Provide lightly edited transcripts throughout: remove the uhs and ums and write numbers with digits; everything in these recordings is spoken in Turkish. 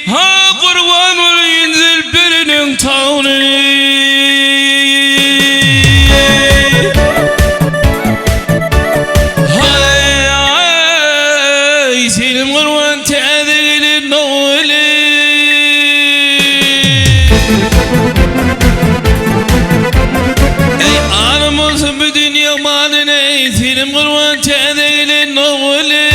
Ha kurban olayım zilberinin tağını. Hay senin kurban teğdeğinin oğlu. Ey anım olsun bu dünya malına, senin kurban teğdeğinin oğlu.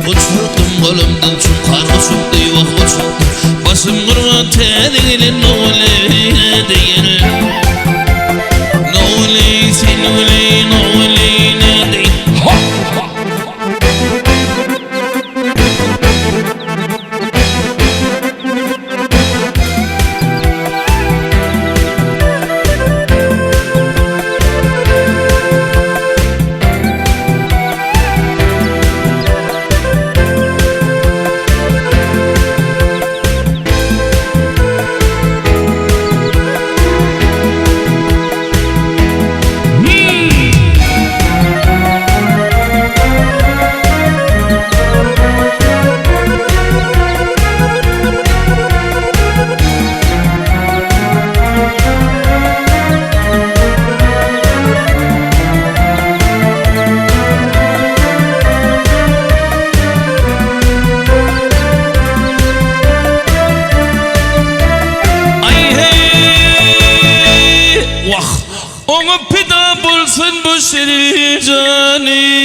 Uçurdum kolumdan çıkar uçurdu yuva uçurdu. Başım kurban teğdeğinin oğlu değil. Oğlu sen oğlu oğlu ne değil. Ona pida bulsun bu şerif cani.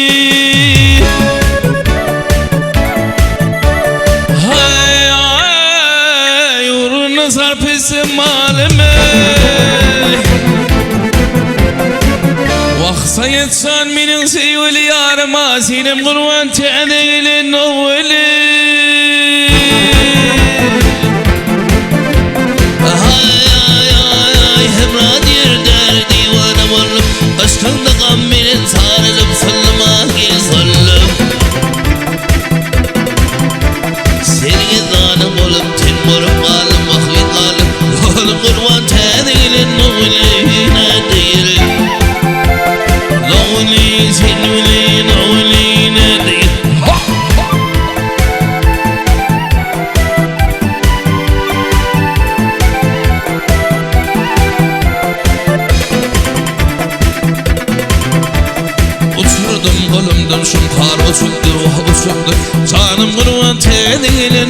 Hay hay uğruna sarf etsin malime. Vaksa yetsen benim sevgili yarıma, senin kurban teğdeğinin oğlu. Aşkında gaminin sarılıp sallama gel sallım. Seni zanım olup ten olup kalım vakit kalım. Oğlum kurban teğdeğinin oğlu ne değil. Oğlu sen oğlu ne değil. Uçurdum kolumdan şun kar uçuldu vah uçuldu. Canım kurban teğdeğinin